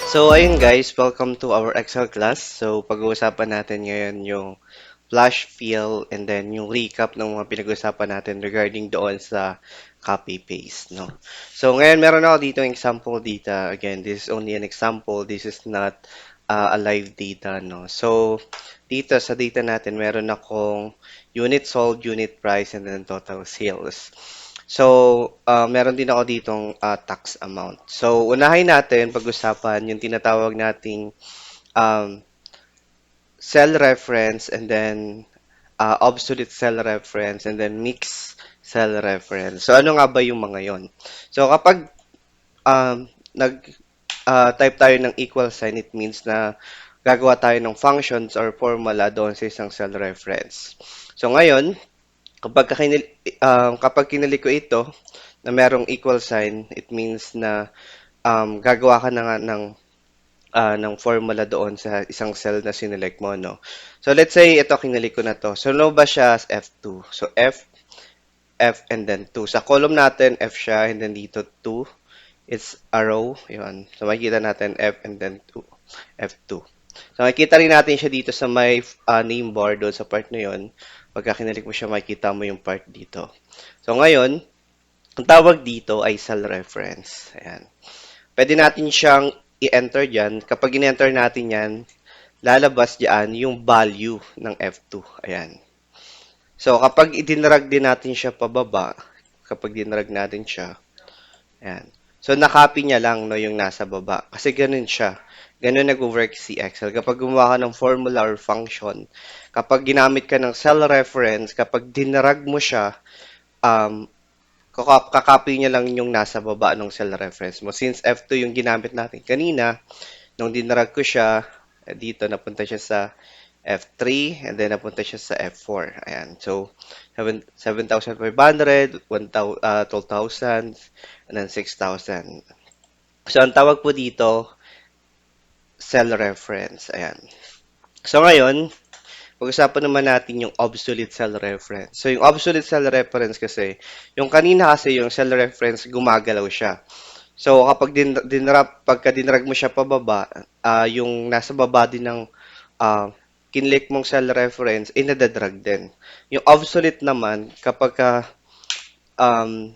So, ayun guys, welcome to our Excel class. So, pag-uusapan natin ngayon yung flash fill and then yung recap ng mga pinag-uusapan natin regarding doon sa copy-paste, no? So, ngayon meron ako dito yung example data. Again, this is only an example. This is not a live data, no? So, dito sa data natin, meron akong unit sold, unit price, and then total sales. So, meron din ako ditong tax amount. So, unahin natin pag-usapan yung tinatawag nating um, cell reference and then obsolete cell reference and then mixed cell reference. So, ano nga ba yung mga yon? So, kapag nag-type tayo ng equal sign, it means na gagawa tayo ng functions or formula doon sa isang cell reference. So, ngayon, kapag kinili ko ito, na merong equal sign, it means na gagawa ka na nga ng formula doon sa isang cell na sinelect mo, no? So, let's say, ito, kinili ko na to. So, lumabas siya as F2. So, F, and then 2. Sa column natin, F siya, and then dito 2. It's a row. Yun. So, makikita natin F and then 2. F2. So, makikita rin natin siya dito sa may name bar doon sa part na yun. Pagka kinalik mo siya, makikita mo yung part dito. So, ngayon, ang tawag dito ay cell reference. Ayan. Pwede natin siyang i-enter dyan. Kapag in-enter natin yan, lalabas dyan yung value ng F2. Ayan. So, kapag idinrag din natin siya pababa, kapag dinrag natin siya, ayan. So, nakopy niya lang no, yung nasa baba. Kasi ganun siya. Ganun nag-work si Excel. Kapag gumawa ka ng formula or function, kapag ginamit ka ng cell reference, kapag dinrag mo siya, um, kakopy niya lang yung nasa baba ng cell reference mo. Since F2 yung ginamit natin kanina, nung dinrag ko siya, dito napunta siya sa F3 and then napunta siya sa F4. Ayan. So, 7,500, 12,000, and then 6,000. So, ang tawag po dito, cell reference. Ayan. So, ngayon, pag-usapan naman natin yung obsolete cell reference. So, yung obsolete cell reference kasi, yung kanina kasi yung cell reference, gumagalaw siya. So, kapag pagka dinrag mo siya pababa, yung nasa baba din ng kinlik mong cell reference, nadadrag din. Yung obsolete naman, kapag um,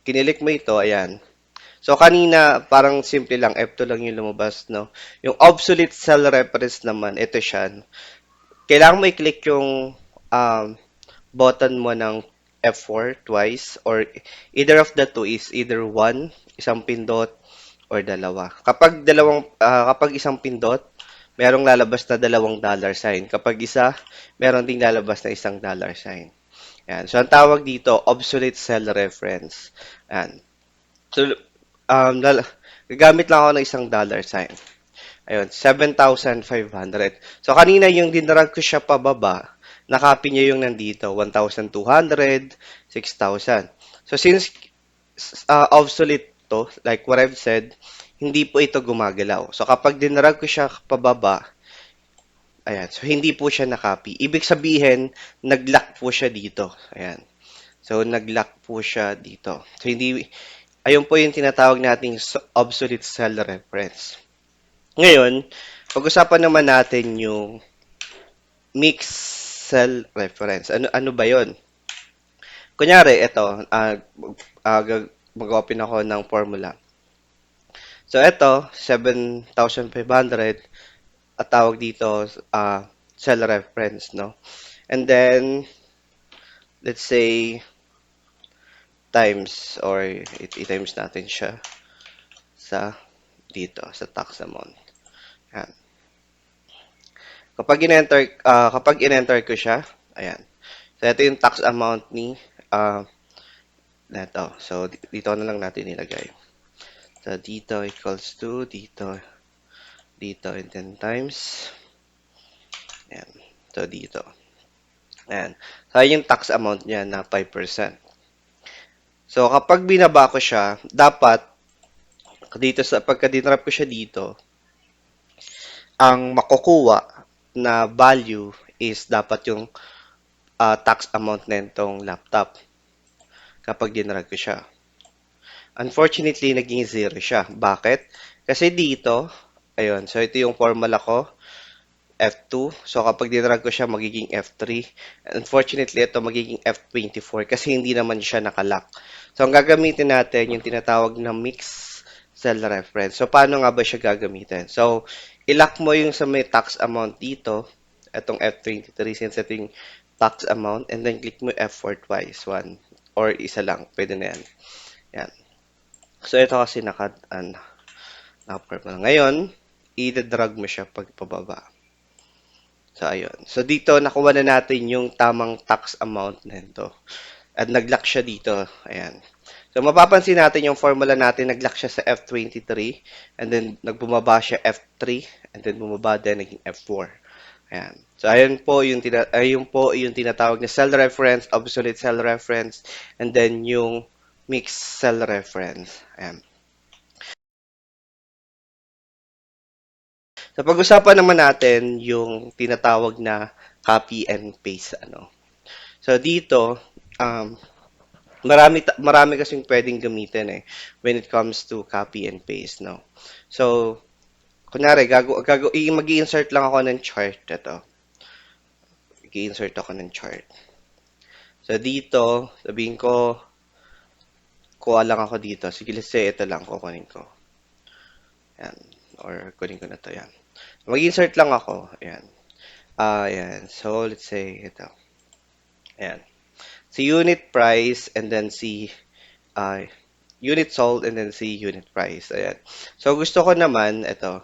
kinilik mo ito, ayan. So, kanina, parang simple lang, F2 lang yung lumabas, no? Yung obsolete cell reference naman, ito siya. Kailangan mo i-click yung button mo ng F4 twice or either of the two is either one, isang pindot, or dalawa. Kapag isang pindot, merong lalabas na dalawang dollar sign. Kapag isa, meron ding lalabas na isang dollar sign. Yan. So, ang tawag dito, obsolete cell reference. Yan. So, gagamit lang ako ng isang dollar sign. Ayun, 7,500. So, kanina yung dinarag ko siya pababa, nakopy niya yung nandito, 1,200, 6,000. So, since obsolete to, like what I've said, hindi po ito gumagalaw. So, kapag dinarag ko siya pababa, ayan, so hindi po siya nakopy. Ibig sabihin, nag-lock po siya dito. Ayan. So, nag-lock po siya dito. So, ayun po yung tinatawag nating obsolete cell reference. Ngayon, pag-usapan naman natin yung mixed cell reference. Ano ba yon? Kunyari, ito, mag-open ako ng formula. So, ito, 7,500 at tawag dito, cell reference, no? And then, let's say, times, or i-times natin siya sa dito, sa tax amount. Yan. Kapag in-enter ko siya, ayan. So, ito yung tax amount ni neto. So, dito na lang natin ilagay. So, dito equals to, dito, and then times. Ayan. So, dito. Ayan. So, yung tax amount niya na 5%. So, kapag binaba ko siya, dapat, pagka dinrap ko siya dito, ang makukuha na value is dapat yung tax amount na itong laptop kapag dinrag ko siya. Unfortunately, naging 0 siya. Bakit? Kasi dito, Ayun. So, ito yung formula ko. F2. So, kapag dinrag ko siya, magiging F3. Unfortunately, ito magiging F24 kasi hindi naman siya nakalock. So, ang gagamitin natin yung tinatawag na mix cell reference. So, paano nga ba siya gagamitin? So, ilock mo yung sa may tax amount dito, itong F23 since ito yung tax amount, and then click mo F4 twice, one, or isa lang, pwede na yan. Yan. So, ito kasi naka-upper mo na. Ngayon, i-drag mo siya pag pababa. So, ayun. So, dito, nakuha na natin yung tamang tax amount nito. At nag-lock siya dito. Ayan. So, mapapansin natin yung formula natin, nag-lock siya sa F23, and then nagbumaba siya F3, and then bumaba din, naging F4. Ayan. So, ayun po yung tinatawag na cell reference, obsolete cell reference, and then yung mixed cell reference. Ayan. So, pag-usapan naman natin yung tinatawag na copy and paste. So, dito, um, marami kasing pwedeng gamitin when it comes to copy and paste, no? So, kunyari, mag-i-insert lang ako ng chart. Ito. Mag-i-insert ako ng chart. So, dito, sabihin ko, kuha lang ako dito. Sige, let's say, ito lang, kukunin ko. Yan. Or, kunin ko na to, yan. Mag-insert lang ako. Ayan. Ayan. So, let's say, ito. Ayan. Si unit price, and then si unit sold, and then si unit price. Ayan. So, gusto ko naman, ito.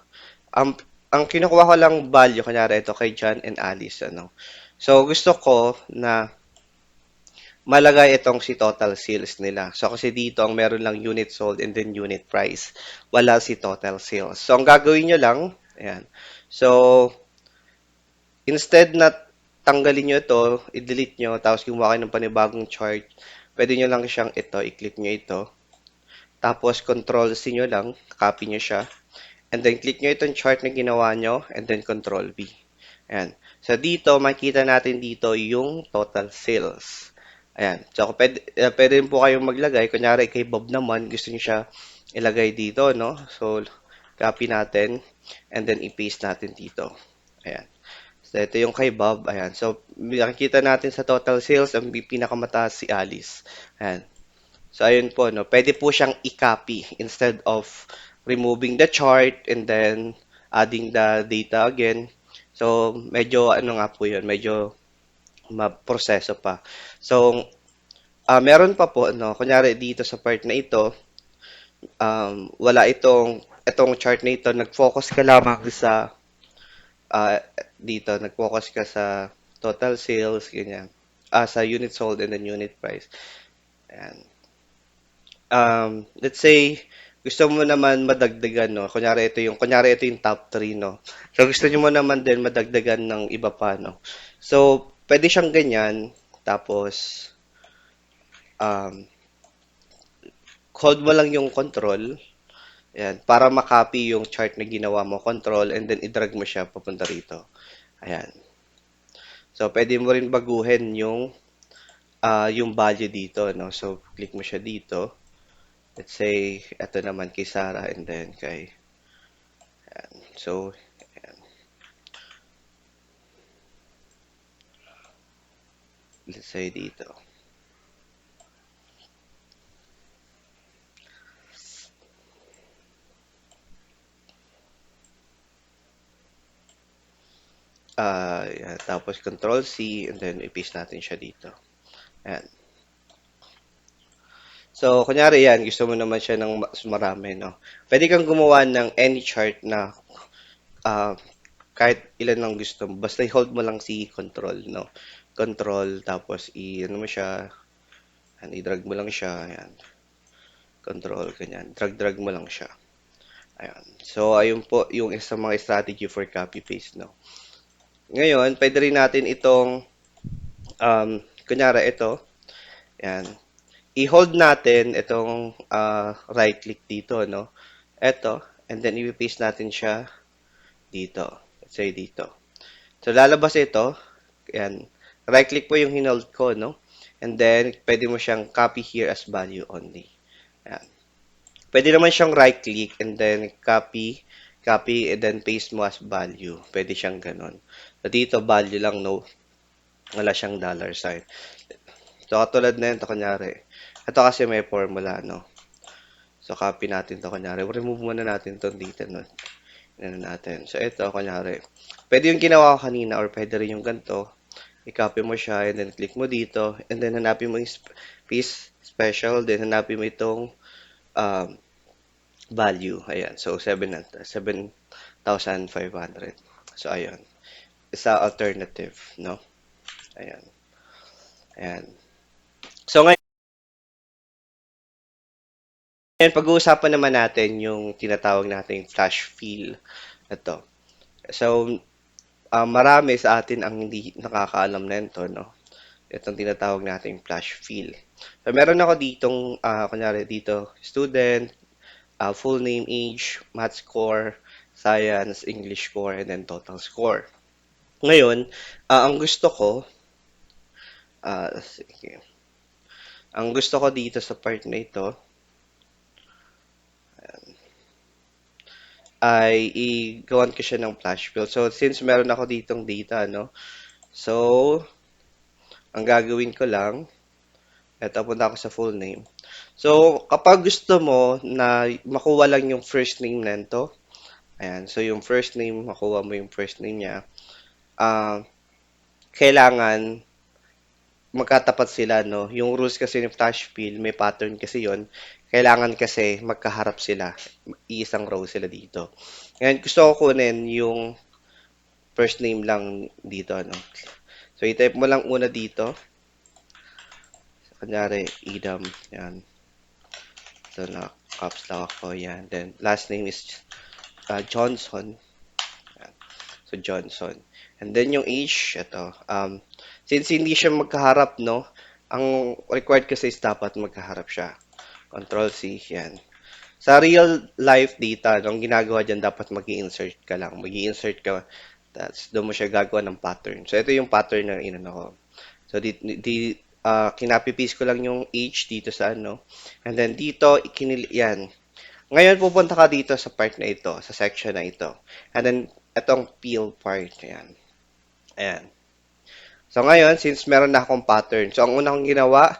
Ang kinukuha ko lang value, kunyari ito kay John and Alice. So, gusto ko na malagay itong si total sales nila. So, kasi dito, ang meron lang unit sold and then unit price. Wala si total sales. So, ang gagawin nyo lang, ayan. So, instead na tanggalin nyo ito, i-delete nyo, tapos gumawa kayo ng panibagong chart, pwede nyo lang siyang ito, i-click nyo ito. Tapos, Control-C nyo lang, copy nyo siya. And then, click nyo itong chart na ginawa nyo, and then Control-V. Ayan. So, dito, makikita natin dito yung total sales. Ayan. So, pwede rin po kayong maglagay. Kunyari, kay Bob naman, gusto niyo siya ilagay dito, no? So, copy natin, and then i-paste natin dito. Ayan. So, ito yung kay Bob. Ayan. So, makikita natin sa total sales, ang pinakamataas si Alice. Ayan. So, ayun po, no? Pwede po siyang i-copy instead of removing the chart and then adding the data again. So, medyo ano nga po yun, medyo maproseso pa. So, meron pa po, no? Kunyari dito sa part na ito, wala itong chart na ito, nag-focus ka lamang sa dito, nag-focus ka sa total sales, ganyan. Sa unit sold and then unit price. Ayan. Let's say, gusto mo naman madagdagan, no? Kunyari ito yung top 3, no? So, gusto niyo mo naman din madagdagan ng iba pa, no? So, pwede siyang ganyan, tapos, um, hold mo lang yung control, ayan, para makopy yung chart na ginawa mo, control, and then i-drag mo siya papunta rito. Ayan. So, pwede mo rin baguhin yung value dito, no? So, click mo siya dito. Let's say, ito naman kay Sarah and then kay, ayan. So, ayan. Let's say dito. Ayan. Tapos, Control C, and then i-paste natin siya dito. Ayan. So, kunyari yan, gusto mo naman siya ng mas marami, no? Pwede kang gumawa ng any chart na ah, kahit ilan lang gusto mo. Basta i-hold mo lang si control, no? Control, tapos ano mo siya, i-drag mo lang siya, ayan. Control, ganyan. Drag-drag mo lang siya. Ayan. So, ayun po yung isang mga strategy for copy-paste, no? Ngayon, pwede rin natin itong, kunyari ito, ayan. I-hold natin itong right-click dito, no? Ito, and then i-paste natin siya dito. Let's say dito. So, lalabas ito. Ayan. Right-click po yung hinold ko, no? And then, pwede mo siyang copy here as value only. Ayan. Pwede naman siyang right-click and then copy copy and then paste mo as value. Pwede siyang ganun. So, dito, value lang, no? Wala siyang dollar sign. So, katulad na ito, kunyari. Ito kasi may formula, no? So, copy natin to kunyari. Remove muna natin itong dito, no? Ano natin. So, ito, kunyari. Pwede yung ginawa ko kanina or pwede rin yung ganito. I-copy mo siya and then click mo dito. And then, hanapin mo yung piece special. Then, hanapin mo itong um, value. Ayan. So, 7,500. So, ayun. Isa alternative, no? Ayan. Ayan. So, ngayon, pag-uusapan naman natin yung tinatawag nating flash fill. Ito. So, marami sa atin ang hindi nakakaalam nito, no? Itong tinatawag nating flash fill. So, meron ako ditong, kunyari dito, student, full name, age, math score, science, English score, and then total score. Ngayon, ang gusto ko, sige, ang gusto ko dito sa part na ito, ay igawan ko siya ng flash fill. So, since meron ako ditong data, no? So, ang gagawin ko lang, eto, punta ako sa full name. So, kapag gusto mo na makuha lang yung first name nito, ayan, so yung first name, makuha mo yung first name niya, kailangan magkatapat sila, no? Yung rules kasi ng flash fill, may pattern kasi yon. Kailangan kasi magkaharap sila. Iisang row sila dito. Ngayon, gusto ko kunin yung first name lang dito, no? So, i-type mo lang una dito. Kunyari, Idam. Yan. So, na caps lock ako. Yan. Then, last name is Johnson. Yan. So, Johnson. And then, yung age, ito. Since hindi siya magkaharap, no? Ang required kasi is dapat magkaharap siya. Control C, yan. Sa real life data, no, ang ginagawa dyan, dapat mag insert ka lang. Mag insert ka, doon mo siya gagawa ng pattern. So, ito yung pattern na inano ko. So, kinapipaste ko lang yung H dito sa ano. And then, dito, yan. Ngayon, pupunta ka dito sa part na ito, sa section na ito. And then, itong fill part, ayan. Ayan. So, ngayon, since meron na akong pattern, so, ang una kong ginawa,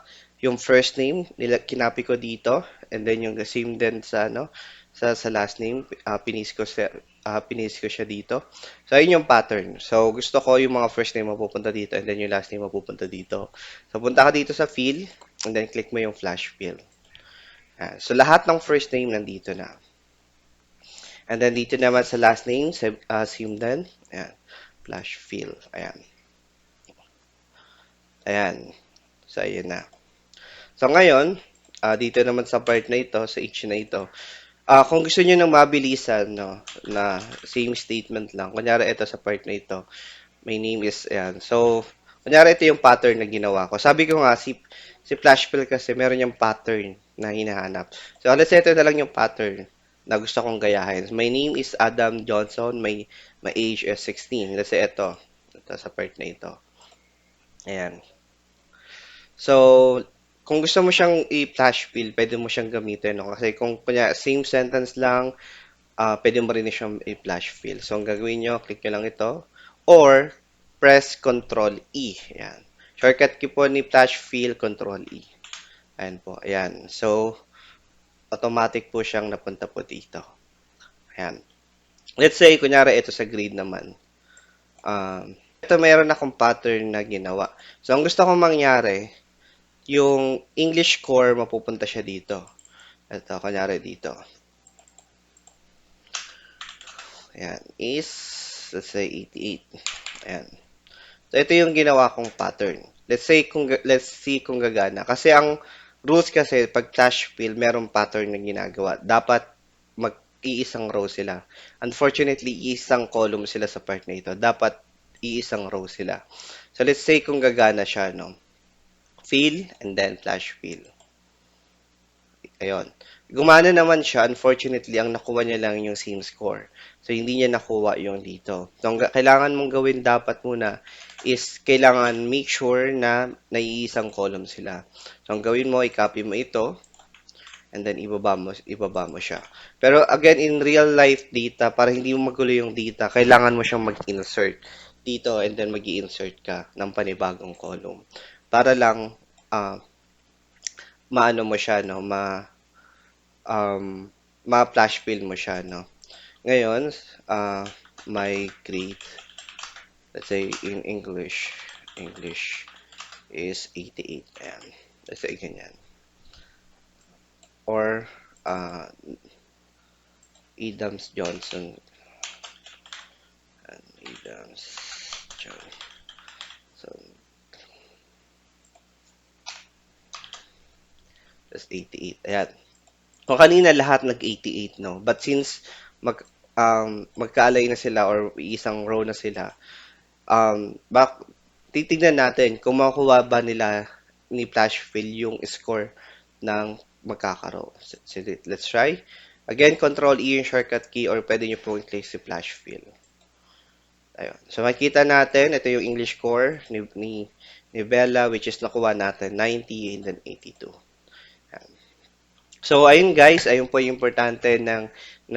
yung first name, kinapi ko dito, and then yung the same din sa, ano, sa last name, pinis ko siya dito. So, ayun yung pattern. So, gusto ko yung mga first name mapupunta dito, and then yung last name mapupunta dito. So, punta ka dito sa fill, and then click mo yung flash fill. Ayan. So, lahat ng first name nandito na. And then, dito naman sa last name, same din. Ayan. Flash fill. Ayan. Ayan. So, ayan na. So, ngayon, dito naman sa part na ito, sa each na ito, kung gusto niyo ng mabilisan, no, na same statement lang, kunyari ito sa part na ito, my name is, ayan. So, kunyari ito yung pattern na ginawa ko. Sabi ko nga, si Flashfill kasi meron yung pattern na hinahanap. So, let's say ito na lang yung pattern na gusto kong gayahin. My name is Adam Johnson, my age is 16. Let's say ito sa part na ito. Ayan. So, kung gusto mo siyang i-flash fill, pwede mo siyang gamitin, no? Kasi kung kunya same sentence lang, pwede mo rin siyang i-flash fill. So, ang gagawin nyo, click nyo lang ito, or press Control E. Ayan. Shortcut key po ni flash fill, Control E. Ayan po. Ayan. So, automatic po siyang napunta po dito. Ayan. Let's say, kunyari, ito sa grade naman. Ito mayroon akong pattern na ginawa. So, ang gusto kong mangyari, yung English score, mapupunta siya dito. Ito, kunyari dito. Ayan, is, let's say, 88. Ayan. So, ito yung ginawa kong pattern. Let's see kung gagana. Kasi ang rules kasi, pag flash fill, merong pattern na ginagawa. Dapat mag-iisang row sila. Unfortunately, iisang column sila sa part na ito. Dapat iisang row sila. So, let's say kung gagana siya, no? Fill, and then flash fill. Ayun. Gumana naman siya. Unfortunately, ang nakuha niya lang yung same score. So, hindi niya nakuha yung dito. So, ang kailangan mong gawin dapat muna is kailangan make sure na naiisang column sila. So, ang gawin mo, i-copy mo ito. and then ibaba mo siya. Pero again, in real life data, para hindi mo magulo yung data, kailangan mo siyang mag-insert dito and then mag-insert ka ng panibagong column. Para lang maano mo siya, no, um, ma-flash fill mo siya, no. Ngayon, migrate, let's say in English is 88. Ayan. Let's say ganyan. Or, Adams Johnson. Adams Johnson. That's 88. Ayan. Kung kanina lahat nag-88, no? But since magkaalay na sila or isang row na sila, titignan natin kung makukuha ba nila ni Flashfill yung score ng magkakaroon. So, let's try. Again, Control E yung shortcut key or pwede nyo po i-click si Flashfill. Ayun. So, makikita natin, ito yung English score ni Bella, which is nakuha natin 90 and then 82. Ayan. So, ayun guys, ayun po yung importante ng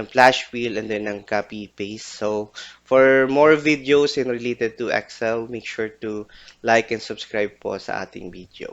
flash wheel and then ng copy paste. So, for more videos in related to Excel, make sure to like and subscribe po sa ating video.